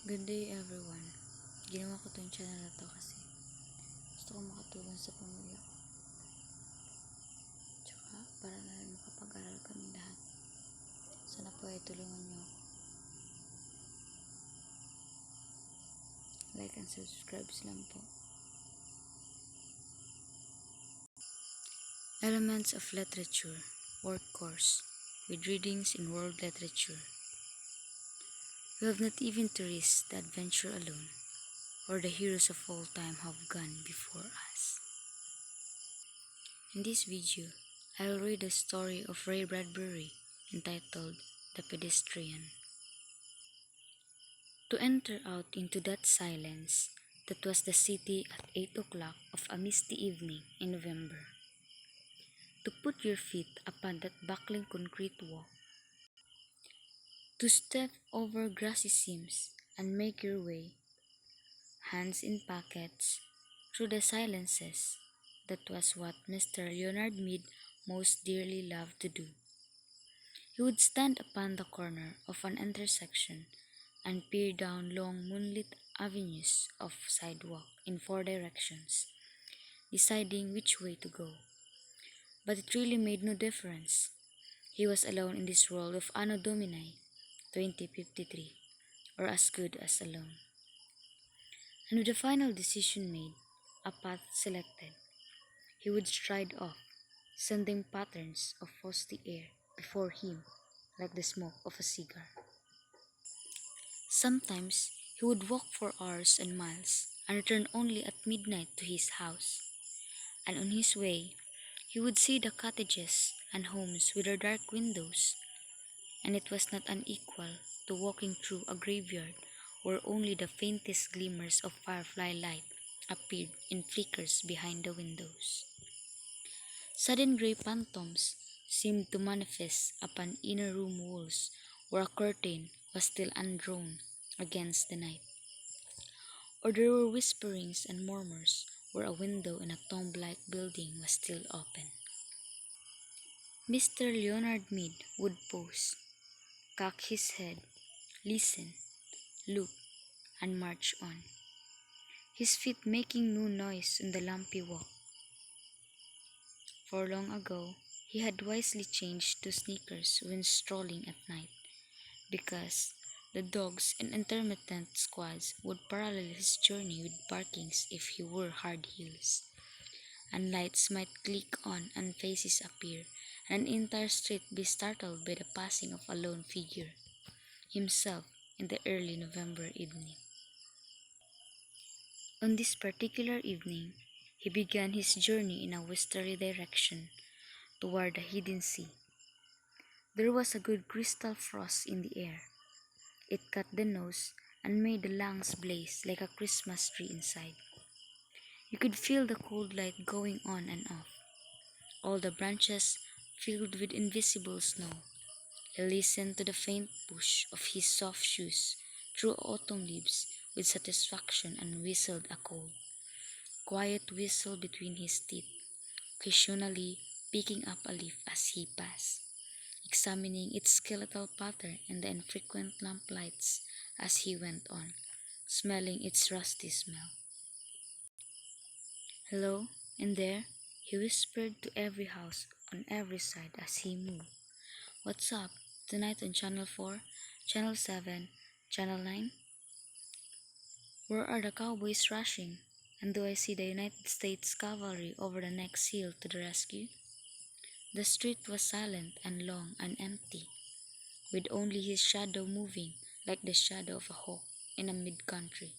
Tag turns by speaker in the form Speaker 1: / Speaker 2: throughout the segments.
Speaker 1: Good day everyone. Ginawa ko tong channel na to kasi gusto ko makatulong sa pamilya ko. Tsaka para na rin makapag-aral kami lahat. Sana po ay tulungan niyo ako. Like and subscribe lang po. Elements of Literature Word Course with readings in World Literature. We have not even to risk the adventure alone, or the heroes of all time have gone before us. In this video, I will read the story of Ray Bradbury entitled The Pedestrian. To enter out into that silence that was the city at 8 o'clock of a misty evening in November. To put your feet upon that buckling concrete walk. To step over grassy seams and make your way, hands in pockets, through the silences. That was what Mr. Leonard Mead most dearly loved to do. He would stand upon the corner of an intersection and peer down long moonlit avenues of sidewalk in 4 directions, deciding which way to go. But it really made no difference. He was alone in this world of Anno Domini 2053, or as good as alone. And with the final decision made, a path selected, he would stride off, sending patterns of frosty air before him like the smoke of a cigar. Sometimes he would walk for hours and miles and return only at midnight to his house. And on his way, he would see the cottages and homes with their dark windows, and it was not unequal to walking through a graveyard where only the faintest glimmers of firefly light appeared in flickers behind the windows. Sudden grey phantoms seemed to manifest upon inner room walls where a curtain was still undrawn against the night. Or there were whisperings and murmurs where a window in a tomb-like building was still open. Mr. Leonard Mead would pause, cock his head, listen, look, and march on, his feet making no noise on the lumpy walk. For long ago, he had wisely changed to sneakers when strolling at night, because the dogs and intermittent squads would parallel his journey with barkings if he wore hard heels, and lights might click on and faces appear, and an entire street be startled by the passing of a lone figure, himself in the early November evening. On this particular evening, he began his journey in a westerly direction toward the hidden sea. There was a good crystal frost in the air. It cut the nose and made the lungs blaze like a Christmas tree inside. You could feel the cold light going on and off, all the branches filled with invisible snow. He listened to the faint push of his soft shoes through autumn leaves with satisfaction and whistled a cold, quiet whistle between his teeth, occasionally picking up a leaf as he passed, examining its skeletal pattern in the infrequent lamplights as he went on, smelling its rusty smell. "Hello, in there," he whispered to every house on every side as he moved. "What's up? Tonight on Channel 4, Channel 7, Channel 9? Where are the cowboys rushing? And do I see the United States cavalry over the next hill to the rescue?" The street was silent and long and empty, with only his shadow moving like the shadow of a hawk in a mid-country.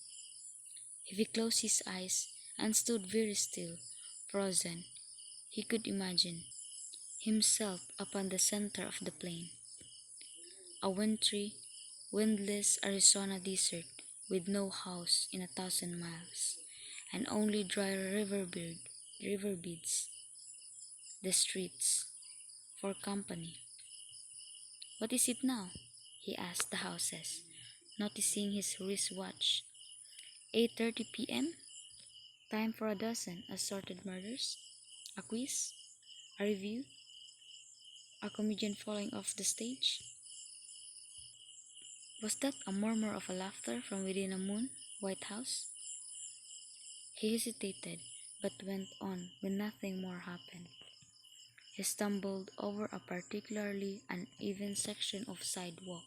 Speaker 1: If he closed his eyes and stood very still, frozen, he could imagine himself upon the center of the plain, a wintry, windless Arizona desert with no house in 1,000 miles, and only dry river beds, the streets, for company. "What is it now?" he asked the houses, noticing his wristwatch. 8:30 p.m.? Time for a dozen assorted murders? A quiz? A review? A comedian falling off the stage? Was that a murmur of a laughter from within a moon-white house? He hesitated, but went on when nothing more happened. He stumbled over a particularly uneven section of sidewalk.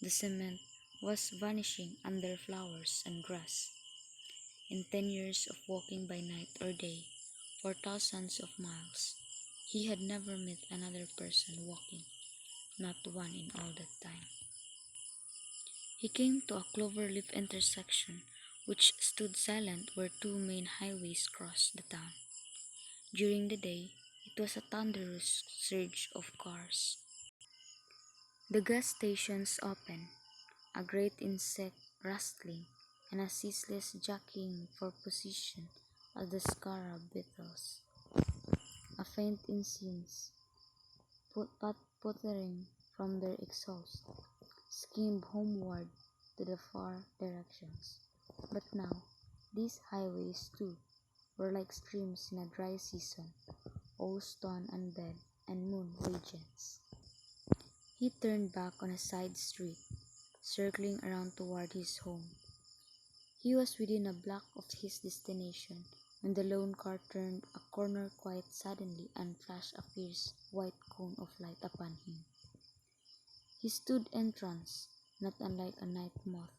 Speaker 1: The cement was vanishing under flowers and grass. In 10 years of walking by night or day for thousands of miles, he had never met another person walking, not one in all that time. He came to a cloverleaf intersection which stood silent where two main highways crossed the town. During the day, it was a thunderous surge of cars. The gas stations open, a great insect rustling, and a ceaseless jockeying for position as the scarab beetles. A faint incense, puttering from their exhaust, skimmed homeward to the far directions. But now, these highways too were like streams in a dry season, all stone and bed and moon radiance. He turned back on a side street, circling around toward his home. He was within a block of his destination when the lone car turned a corner quite suddenly and flashed a fierce white cone of light upon him. He stood entranced, not unlike a night moth,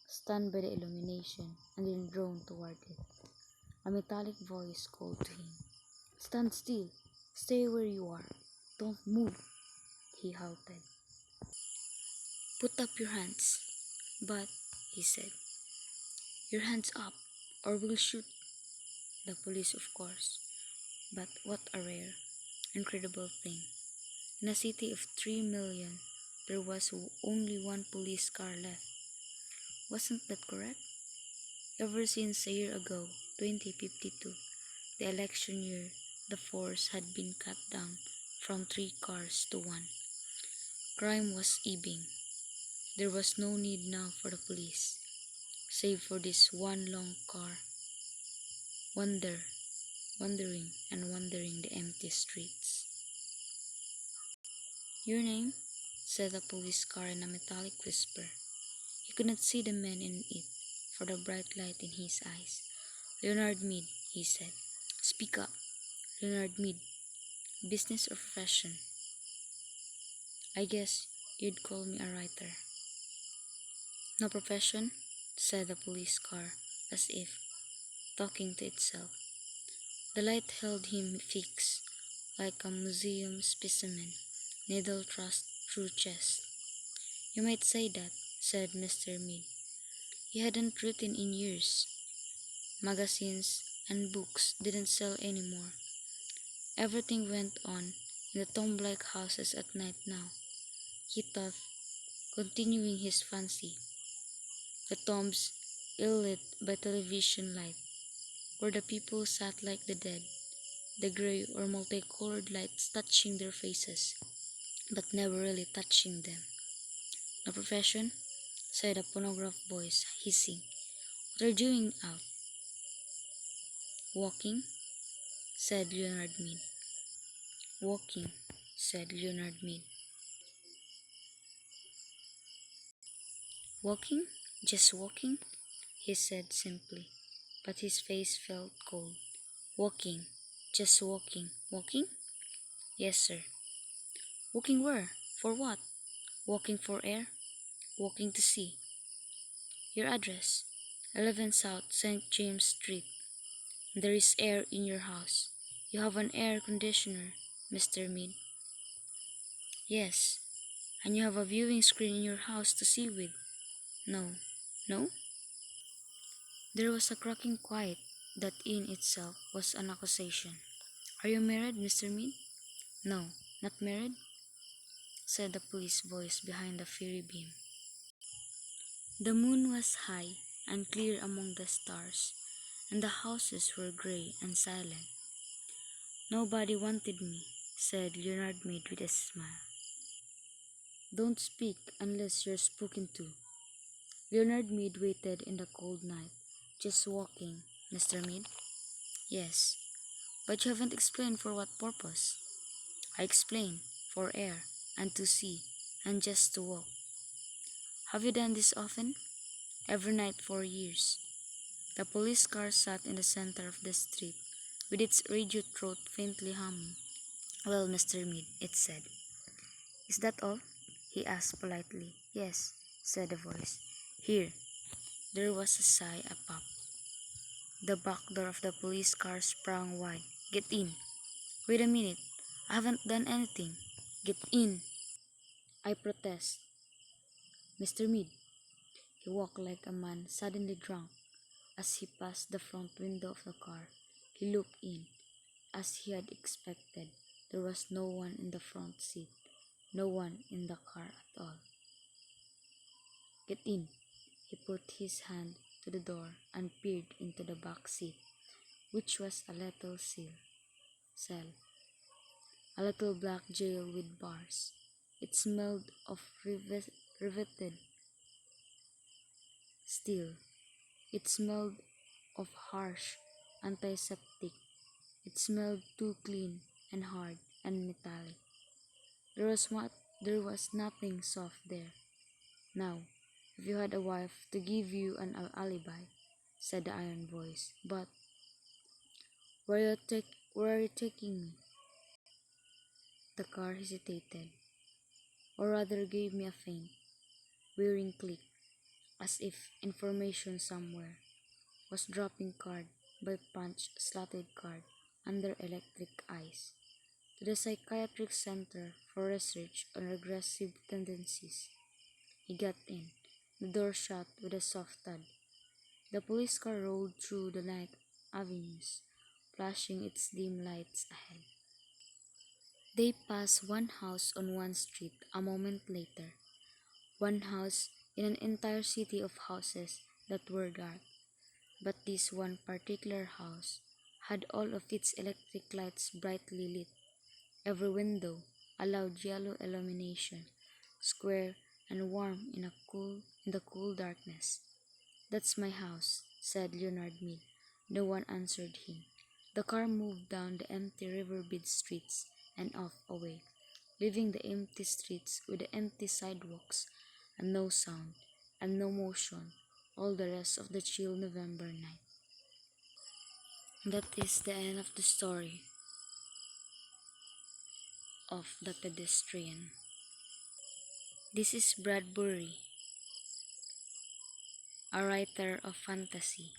Speaker 1: stunned by the illumination, and then drawn toward it. A metallic voice called to him. "Stand still! Stay where you are! Don't move!" he halted. "Put up your hands." "But," he said, "your hands up, or we'll shoot." The police, of course. But what a rare, incredible thing. In a city of 3 million, there was only one police car left. Wasn't that correct? Ever since a year ago, 2052, the election year, the force had been cut down from 3 cars to one. Crime was ebbing. There was no need now for the police, save for this one long car, wandering and wandering the empty streets. "Your name?" said the police car in a metallic whisper. He could not see the man in it for the bright light in his eyes. "Leonard Mead," he said. "Speak up." "Leonard Mead. Business or profession?" "I guess you'd call me a writer." "No profession?" said the police car, as if talking to itself. The light held him fixed, like a museum specimen, needle thrust through chest. "You might say that," said Mr. Mead. He hadn't written in years. Magazines and books didn't sell anymore. Everything went on in the tomb-like houses at night now, he thought, continuing his fancy. The tombs, ill-lit by television light, where the people sat like the dead, the gray or multicolored lights touching their faces, but never really touching them. "No profession?" said a phonograph voice, hissing. "What are you doing out?" "Walking," said Leonard Mead. "Walking," said Leonard Mead. "Walking? Just walking?" he said simply, but his face felt cold. "Walking. Just walking." "Walking?" "Yes, sir." "Walking where? For what?" "Walking for air. Walking to see." "Your address?" "11 South St. James Street." "There is air in your house. You have an air conditioner, Mr. Mead." "Yes." "And you have a viewing screen in your house to see with." "No." "No?" There was a cracking quiet that in itself was an accusation. "Are you married, Mr. Mead?" "No, not married," said the police voice behind the fiery beam. The moon was high and clear among the stars, and the houses were gray and silent. "Nobody wanted me," said Leonard Mead with a smile. "Don't speak unless you're spoken to." Leonard Mead waited in the cold night. "Just walking, Mr. Mead." "Yes, but you haven't explained for what purpose." "I explained. For air, and to see, and just to walk." Have you done this often? Every night for years. The police car sat in the center of the street, with its radio throat faintly humming. Well, Mr. Mead, it said. Is that all? He asked politely. Yes, said the voice. Here. There was a sigh, a pop. The back door of the police car sprung wide. Get in. Wait a minute. I haven't done anything. Get in. I protest. Mr. Mead. He walked like a man suddenly drunk. As he passed the front window of the car, he looked in. As he had expected, there was no one in the front seat, no one in the car at all. Get in. He put his hand to the door and peered into the back seat, which was a little cell, a little black jail with bars. It smelled of riveted steel. It smelled of harsh antiseptic. It smelled too clean and hard and metallic. There was nothing soft there. Now, if you had a wife to give you an alibi, said the iron voice, but where are you taking me? The car hesitated, or rather gave me a faint, whirring click, as if information somewhere was dropping card by punch slotted card under electric eyes. To the Psychiatric Center for Research on Regressive Tendencies. He got in. The door shut with a soft thud. The police car rolled through the night avenues, flashing its dim lights ahead. They passed one house on one street a moment later. One house in an entire city of houses that were dark. But this one particular house had all of its electric lights brightly lit. Every window allowed yellow illumination, square and warm in the cool darkness. That's my house, said Leonard Mead. No one answered him. The car moved down the empty riverbed streets and off away, leaving the empty streets with the empty sidewalks and no sound and no motion all the rest of the chill November night. That is the end of the story of the Pedestrian. This is Bradbury, a writer of fantasy.